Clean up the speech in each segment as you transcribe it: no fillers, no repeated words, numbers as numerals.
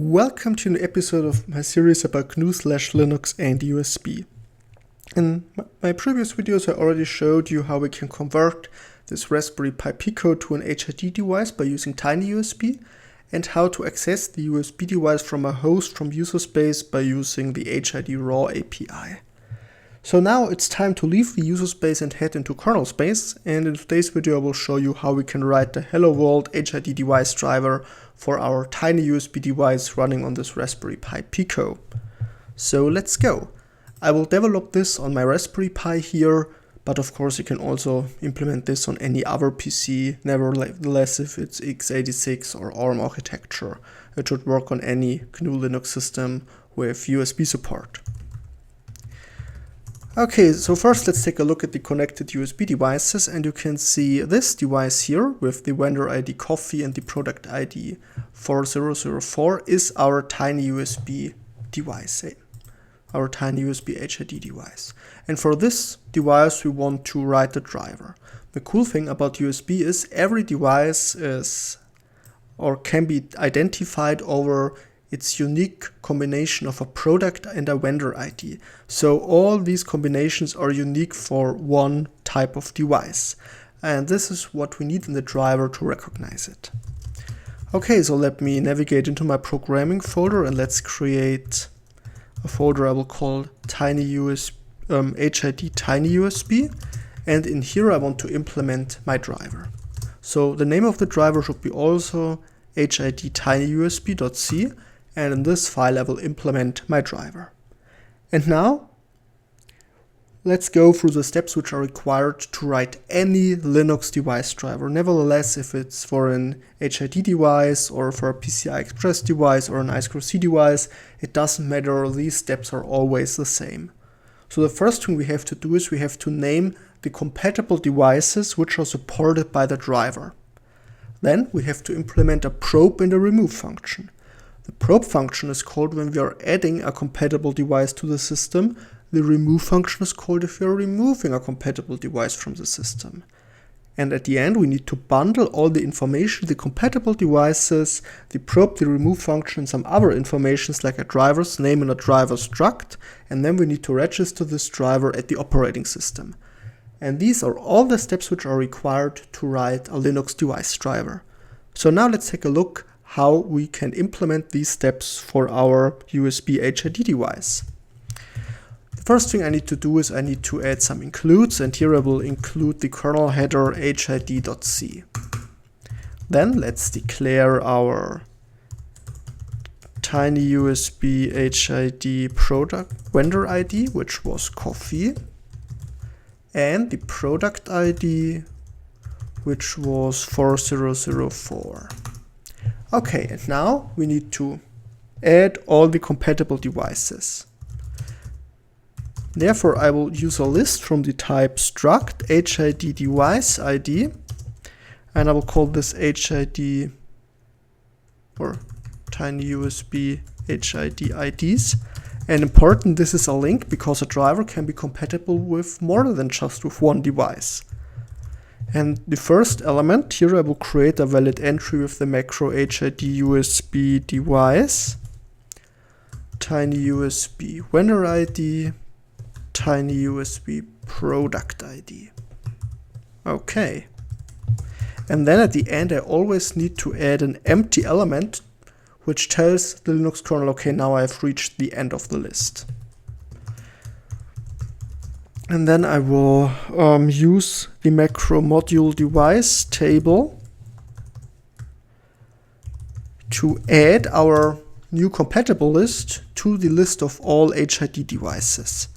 Welcome to an episode of my series about GNU/Linux and USB. In my previous videos I already showed you how we can convert this Raspberry Pi Pico to an HID device by using tinyUSB, and how to access the USB device from a host from user space by using the HID raw API. So now it's time to leave the user space and head into kernel space, and in today's video I will show you how we can write the Hello World HID device driver for our tinyUSB device running on this Raspberry Pi Pico. So let's go. I will develop this on my Raspberry Pi here, but of course you can also implement this on any other PC. Nevertheless, if it's x86 or ARM architecture, it should work on any GNU Linux system with USB support. Okay, so first let's take a look at the connected USB devices, and you can see this device here with the vendor ID Coffee and the product ID 4004 is our tinyUSB device, our tinyUSB HID device. And for this device we want to write the driver. The cool thing about USB is every device is or can be identified over its unique combination of a product and a vendor ID. So all these combinations are unique for one type of device. And this is what we need in the driver to recognize it. Okay, so let me navigate into my programming folder and let's create a folder I will call tinyUSB, HID tinyUSB. And in here I want to implement my driver. So the name of the driver should be also HID tinyUSB.c. and in this file I will implement my driver. And now let's go through the steps which are required to write any Linux device driver. Nevertheless, if it's for an HID device or for a PCI Express device or an I2C device, it doesn't matter, these steps are always the same. So the first thing we have to do is we have to name the compatible devices which are supported by the driver. Then we have to implement a probe and a remove function. The probe function is called when we are adding a compatible device to the system. The remove function is called if we are removing a compatible device from the system. And at the end we need to bundle all the information, the compatible devices, the probe, the remove function, and some other informations like a driver's name and a driver struct, and then we need to register this driver at the operating system. And these are all the steps which are required to write a Linux device driver. So now let's take a look how we can implement these steps for our USB HID device. The first thing I need to do is I need to add some includes, and here I will include the kernel header hid.c. Then let's declare our tinyUSB HID product vendor ID, which was coffee, and the product ID, which was 4004. Okay, and now we need to add all the compatible devices. Therefore, I will use a list from the type struct HID device ID, and I will call this HID or tinyUSB HID IDs. And important, this is a link because a driver can be compatible with more than just with one device. And the first element, here I will create a valid entry with the macro HID USB device, tinyUSB vendor ID, tinyUSB product ID. Okay. And then at the end I always need to add an empty element which tells the Linux kernel, okay, now I've reached the end of the list. And then I will use the macro module device table to add our new compatible list to the list of all HID devices.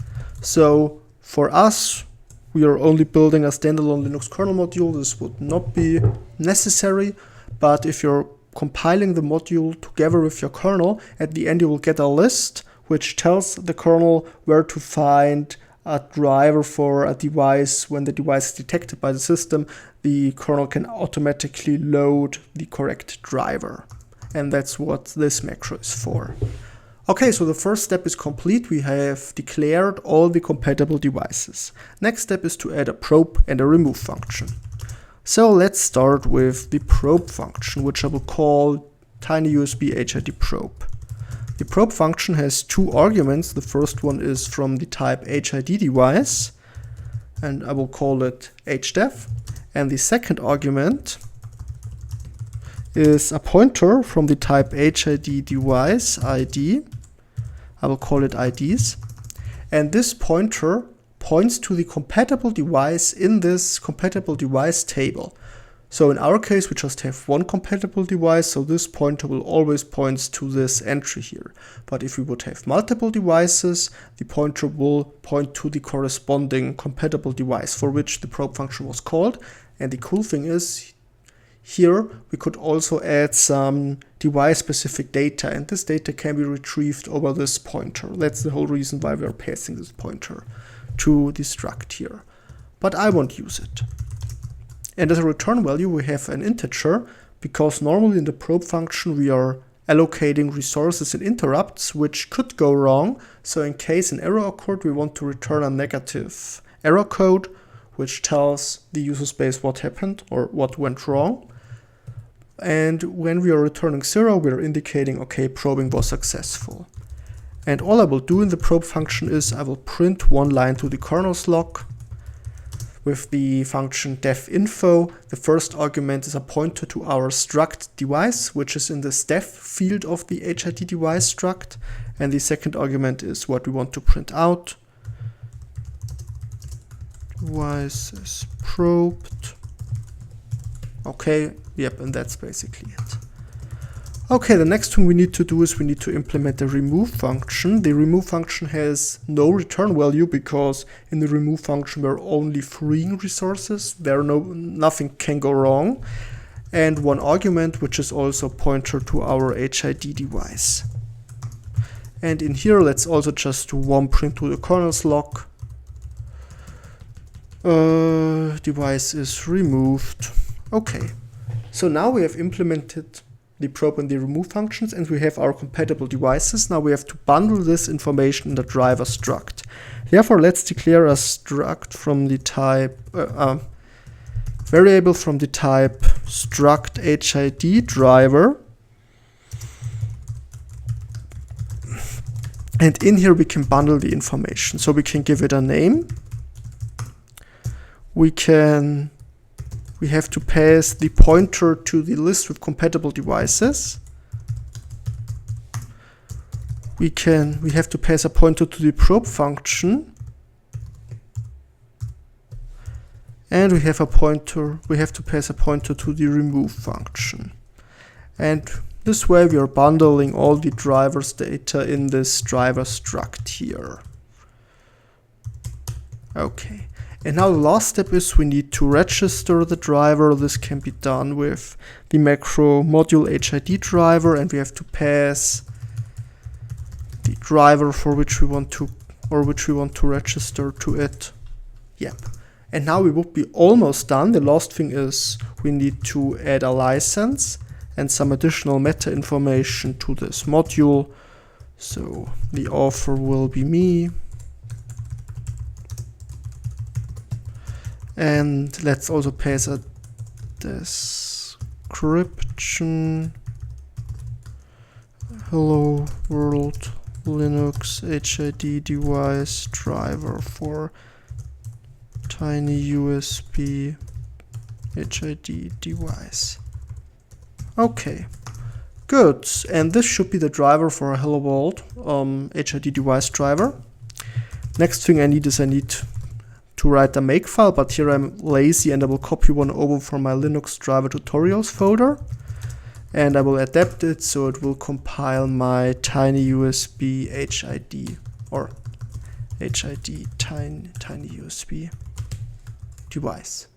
So for us, we are only building a standalone Linux kernel module. This would not be necessary, but if you're compiling the module together with your kernel, at the end you will get a list which tells the kernel where to find a driver for a device. When the device is detected by the system, the kernel can automatically load the correct driver. And that's what this macro is for. Okay, so the first step is complete. We have declared all the compatible devices. Next step is to add a probe and a remove function. So let's start with the probe function, which I will call tinyUSB HID probe. The probe function has two arguments. The first one is from the type HID device, and I will call it hdef. And the second argument is a pointer from the type HID device ID. I will call it IDs. And this pointer points to the compatible device in this compatible device table. So in our case, we just have one compatible device, so this pointer will always point to this entry here. But if we would have multiple devices, the pointer will point to the corresponding compatible device for which the probe function was called. And the cool thing is, here we could also add some device-specific data, and this data can be retrieved over this pointer. That's the whole reason why we are passing this pointer to the struct here. But I won't use it. And as a return value, we have an integer, because normally in the probe function we are allocating resources and interrupts, which could go wrong. So in case an error occurred, we want to return a negative error code, which tells the user space what happened or what went wrong. And when we are returning 0, we are indicating, okay, probing was successful. And all I will do in the probe function is I will print one line to the kernel's log with the function definfo. The first argument is a pointer to our struct device, which is in the def field of the HID device struct. And the second argument is what we want to print out. Device is probed. Okay, yep, and that's basically it. Okay, the next thing we need to do is we need to implement the remove function. The remove function has no return value because in the remove function we're only freeing resources. Nothing can go wrong. And one argument, which is also a pointer to our HID device. And in here, let's also just do one print to the kernel's log. Device is removed. Okay, so now we have implemented the probe and the remove functions, and we have our compatible devices. Now we have to bundle this information in the driver struct. Therefore, let's declare a struct from the type variable from the type struct HID driver. And in here we can bundle the information. So we can give it a name. We have to pass the pointer to the list with compatible devices. We have to pass a pointer to the probe function. And we have to pass a pointer to the remove function. And this way we are bundling all the driver's data in this driver struct here. Okay. And now the last step is we need to register the driver. This can be done with the macro module HID driver, and we have to pass the driver for which we want to register to it. Yep. And now we would be almost done. The last thing is we need to add a license and some additional meta information to this module. So the author will be me. And let's also pass a description. Hello world Linux HID device driver for tinyUSB HID device. Okay, good. And this should be the driver for a Hello World HID device driver. Next thing I need to write a make file, but here I'm lazy and I will copy one over from my Linux driver tutorials folder, and I will adapt it so it will compile my tinyUSB HID or HID tinyUSB device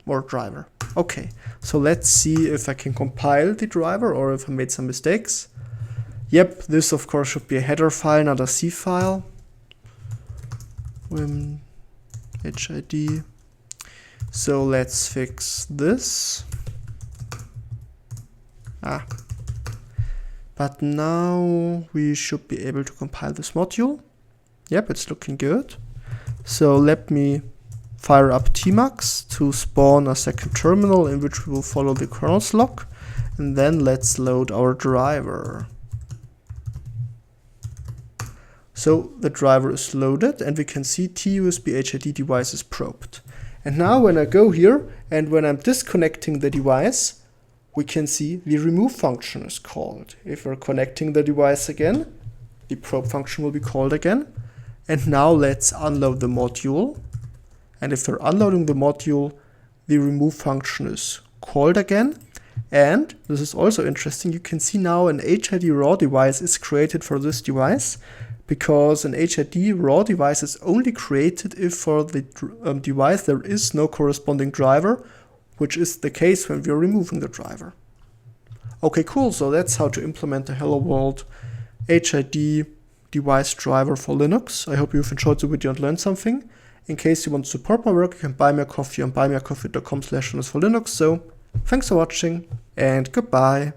or driver. Okay, so let's see if I can compile the driver or if I made some mistakes. Yep, this of course should be a header file, not a C file. HID. So let's fix this. But now we should be able to compile this module. Yep, it's looking good. So let me fire up tmux to spawn a second terminal in which we will follow the kernel's log. And then let's load our driver. So the driver is loaded and we can see tiUSB HID device is probed. And now when I go here and when I'm disconnecting the device, we can see the remove function is called. If we're connecting the device again, the probe function will be called again. And now let's unload the module. And if we're unloading the module, the remove function is called again. And this is also interesting, you can see now an HID raw device is created for this device, because an HID raw device is only created if for the device there is no corresponding driver, which is the case when we are removing the driver. Okay, cool, so that's how to implement the Hello World HID device driver for Linux. I hope you've enjoyed the video and learned something. In case you want to support my work, you can buy me a coffee on buymeacoffee.com/linux4linux. So, thanks for watching and goodbye.